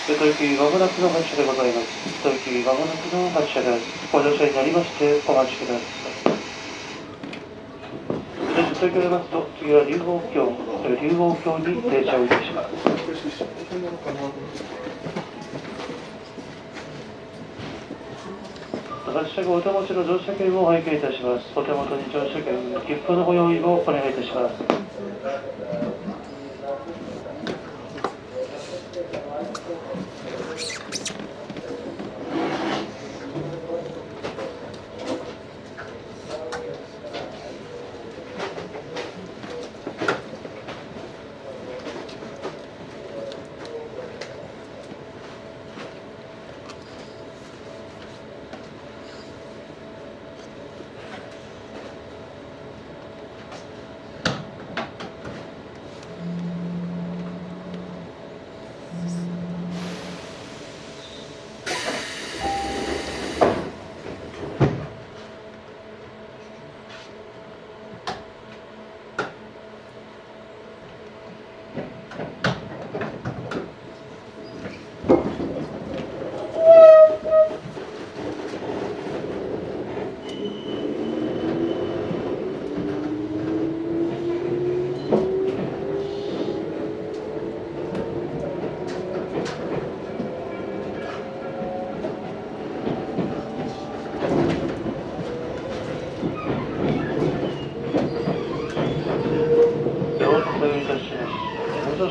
瀬戸行きまもなくの発車でございます。瀬戸行きまもなくの発車です。ご乗車になりましてお待ちください。瀬戸行きを出ますと、次は龍王峡に停車をいたします。発車後お手持ちの乗車券をお拝見いたします。お手元に乗車券、切符のご用意をお願いいたします。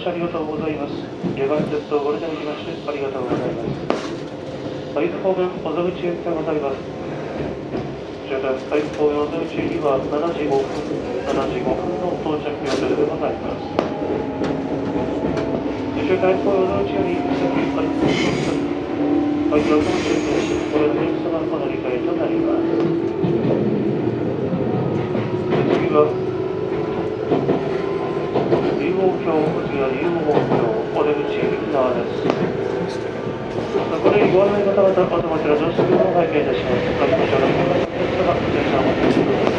ありがとうございます。下番鉄道ご利用いただきましてありがとうございます。会津方面小沢口駅がございます。こちらから会津方面小沢口駅は7時5分の到着予定でございます。こちらから会津方面小沢口より先会津小沢口駅です。これの駅様お乗り換えとなります。次は龍王峡、こちら龍王峡、お出口右側です。これにご案内の方々、お手持ちの乗車券を拝見いたします。ご利用いただきます。お客様、お願いします。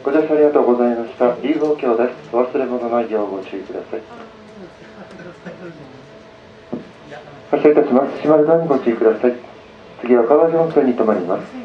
ご乗車ありがとうございました。龍王峡です。忘れ物ないようご注意ください。発車いたします。閉まるドアにご注意ください。次は川上線に停まります。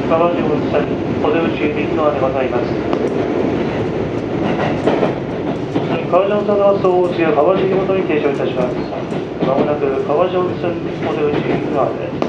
川路本線お出口右側でございます。川路本線の総大津や川路本に停車いたします。まもなく川路本線お出口右側です。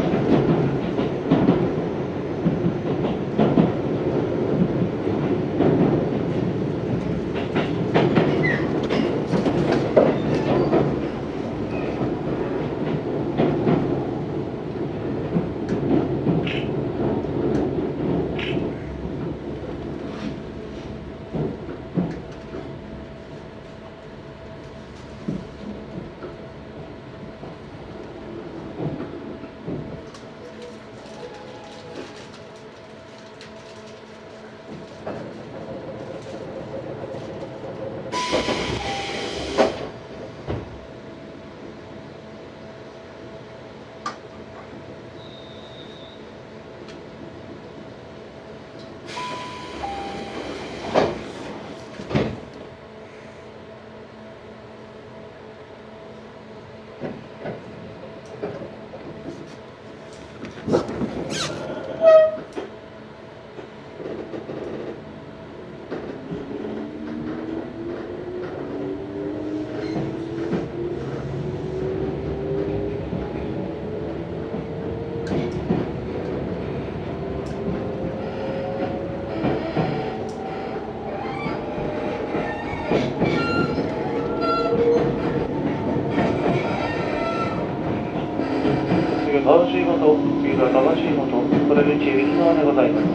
川路本、次は川路本、お出口右側でございます。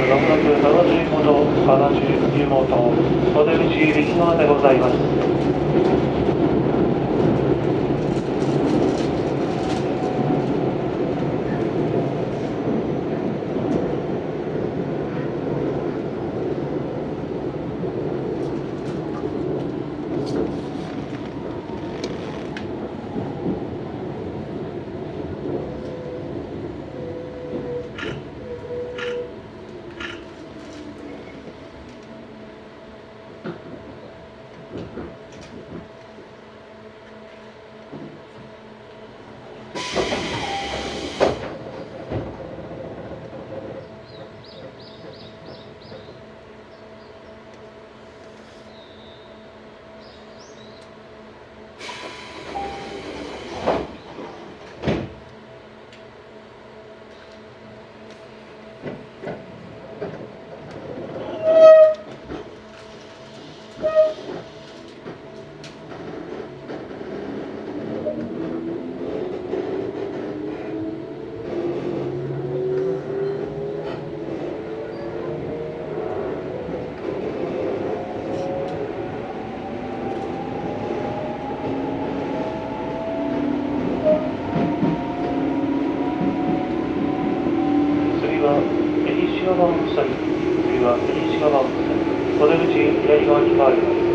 まもなく川路本、お出口右側でございます。川本線、次は西川本線、お出口左側に変わります。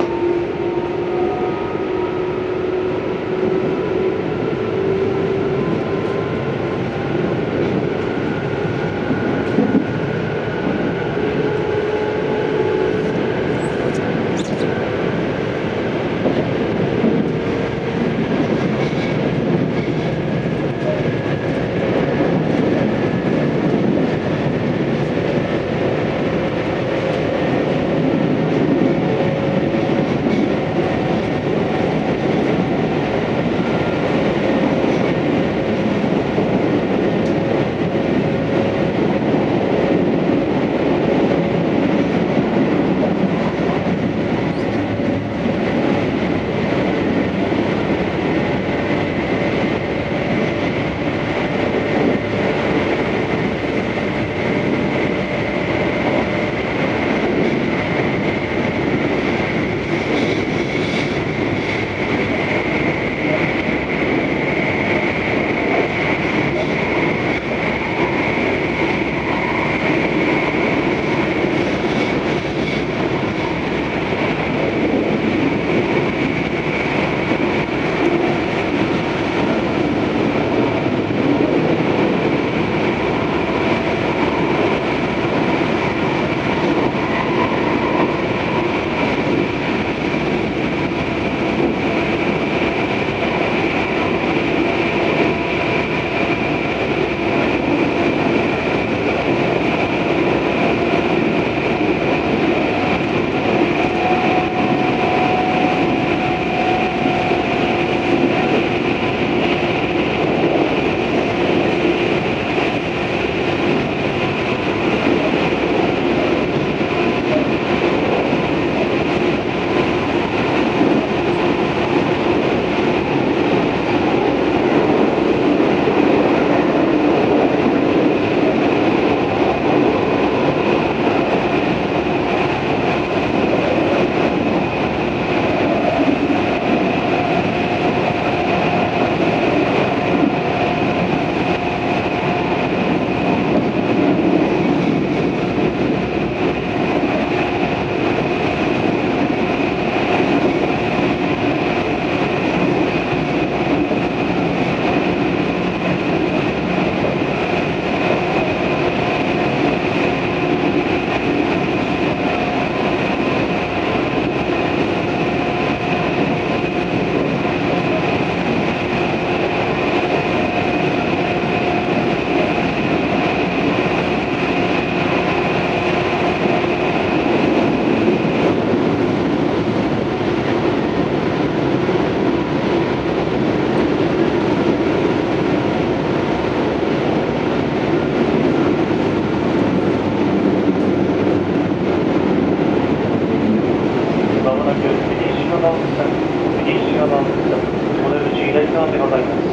側でございます。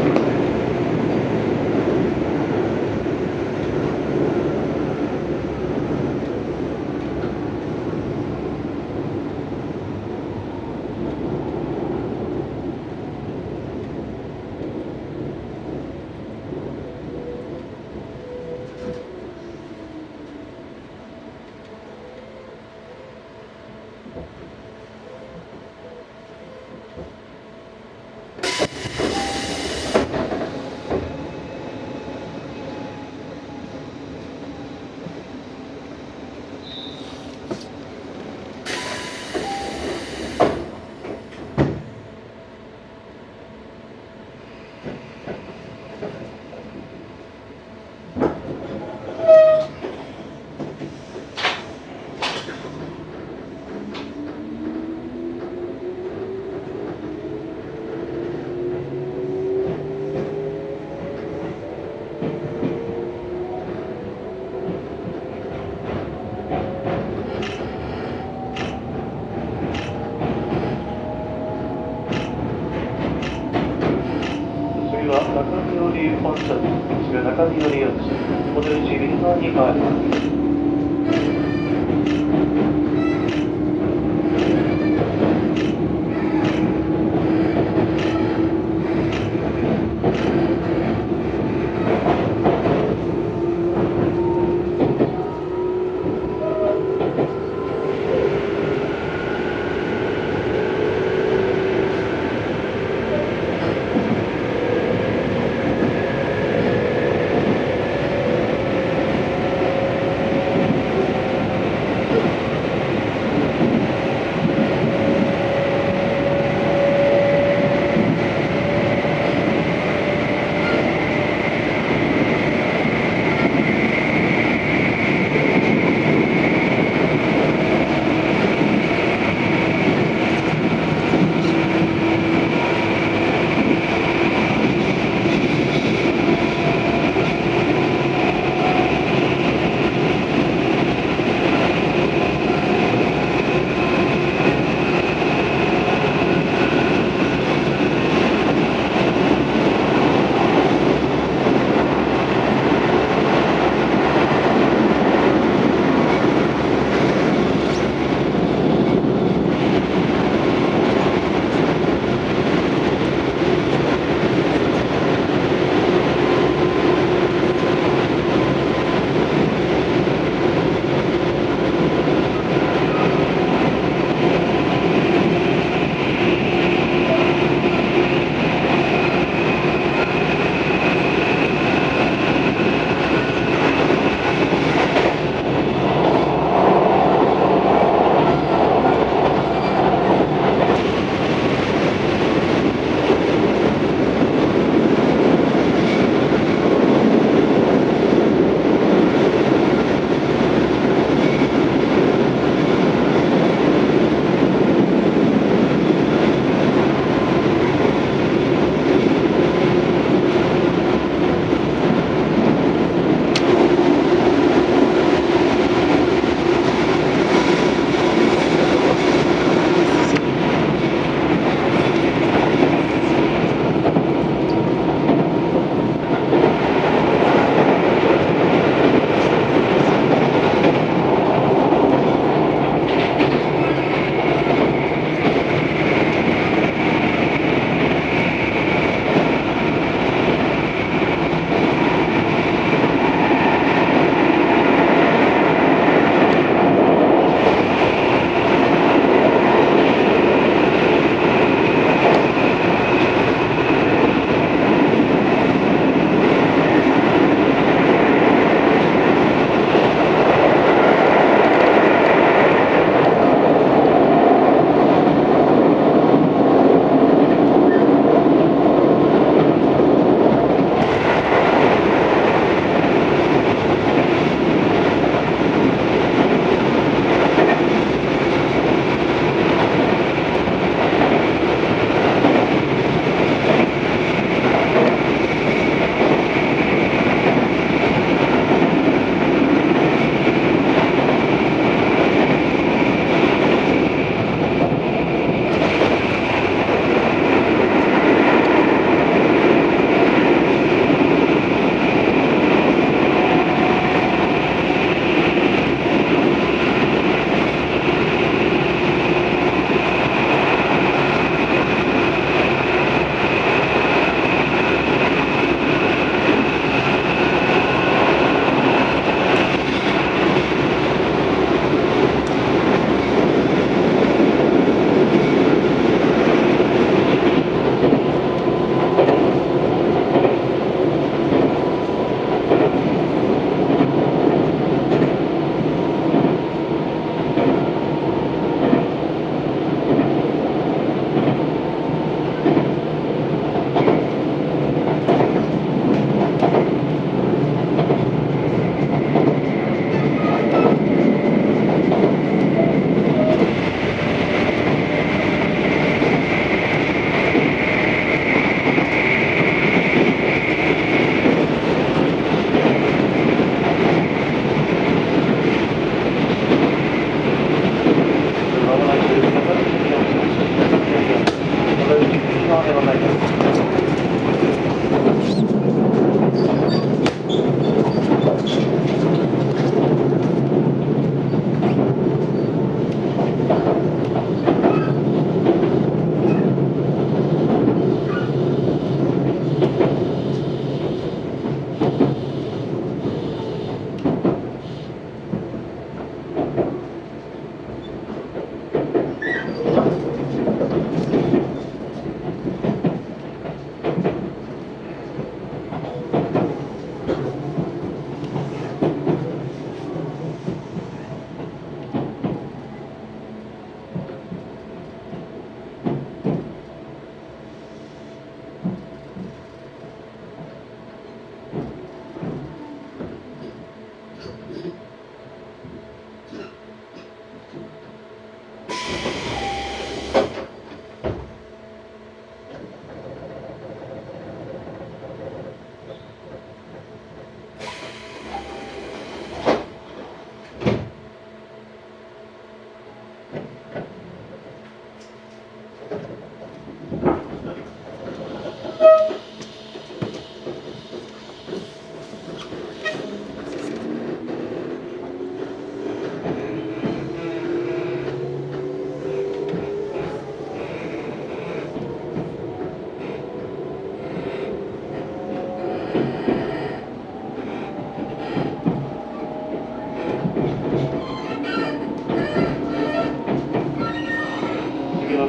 次は中日寄本線、次は中日寄です。お出口右側に変わります。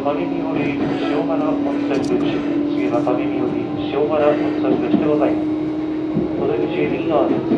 上見より塩原温泉口、次は上見より塩原温泉口でございます。お出口右側です。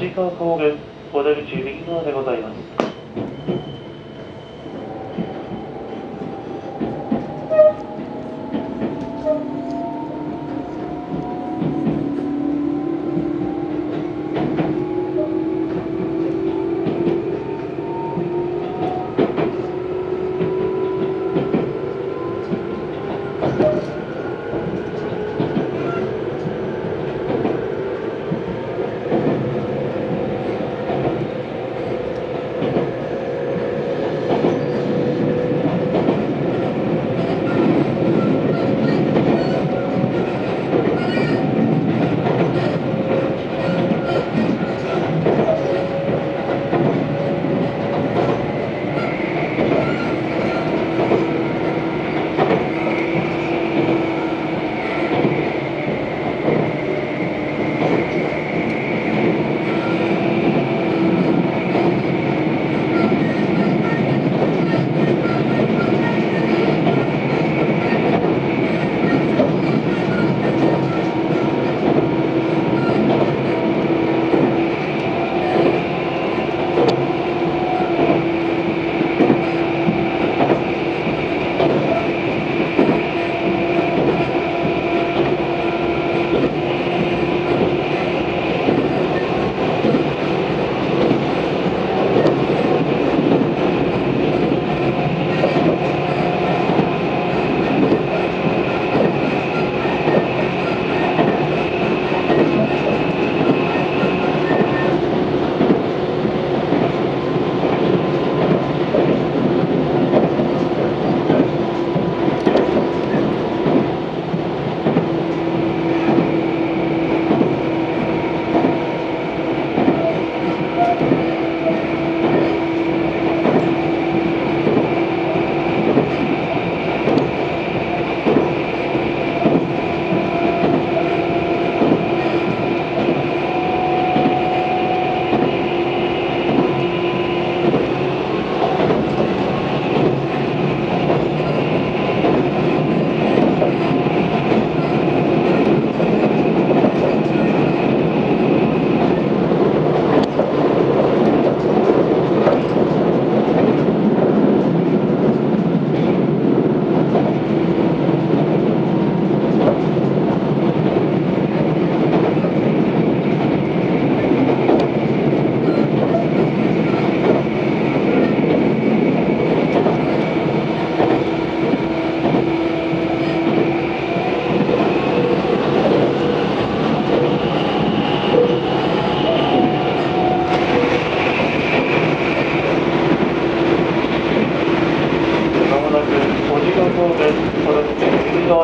小川高原お出口右側でございます。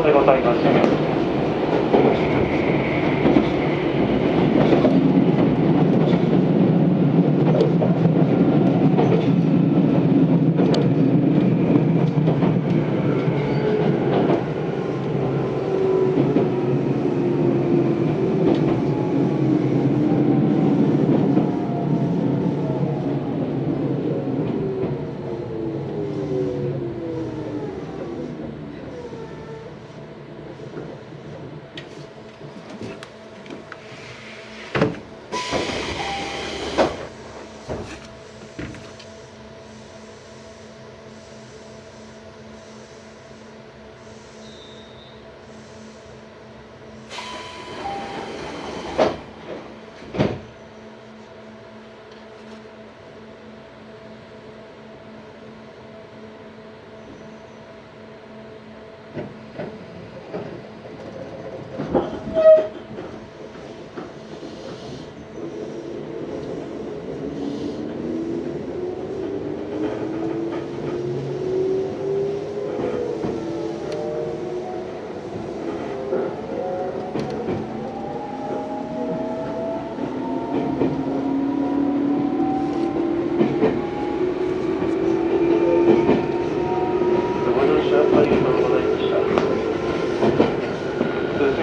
でございます。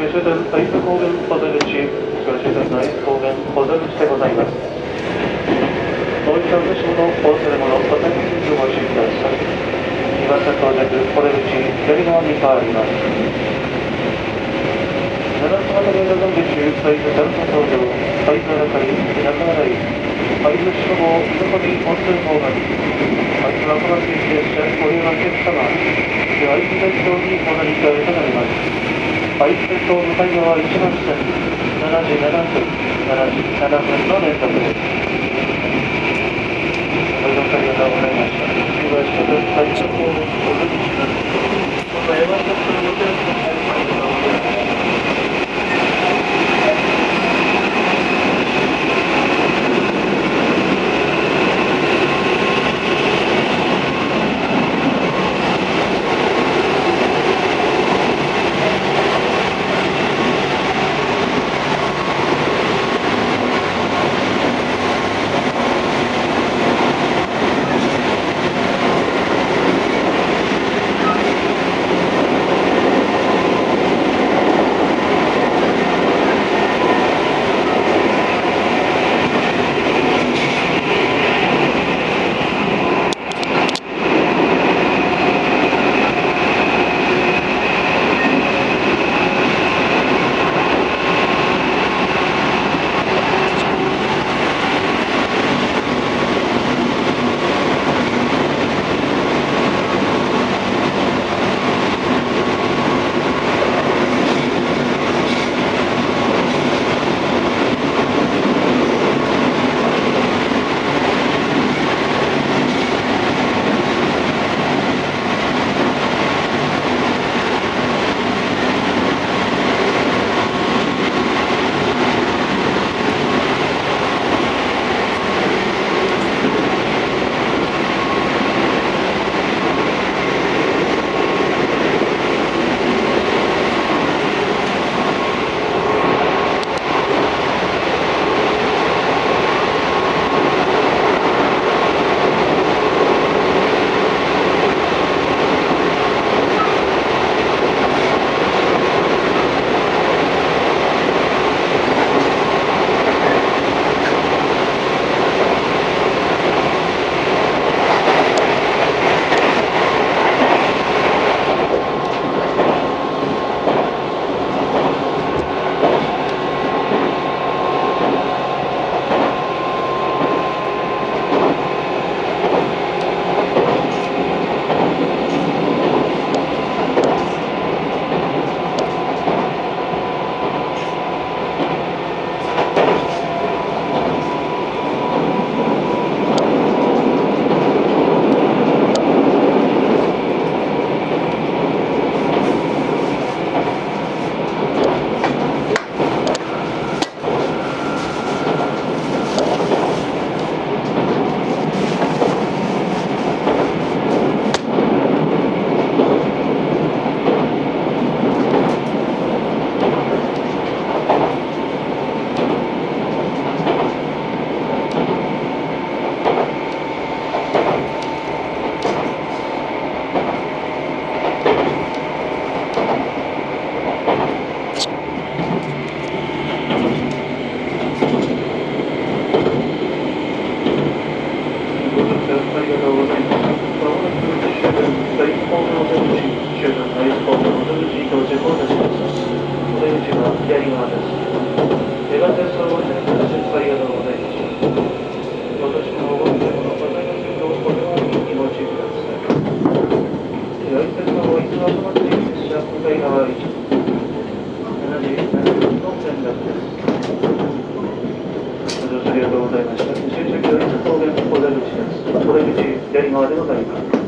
終点会津高原小出口、終点の会津高原小出口でございます。当日は武のお忘れ物、お手続きをご注意ください。2番線到着、小出口、左側に変わります。型電車残月中、イズダルト東上、会津荒狩、中原井、会津志保、猪込本数方面、会津若松駅列車、ご利用のお客様、会津鉄道にお乗り換えとなります。会津鉄道向かい側1番線、7時7分、7時7分の連続です。ご乗車ありがとうございました。次は終点、会津方面、お出口します。この山手線のご手をありがとうございます。ありがとうございました。終着は方面お出口です。お出口左側でございます。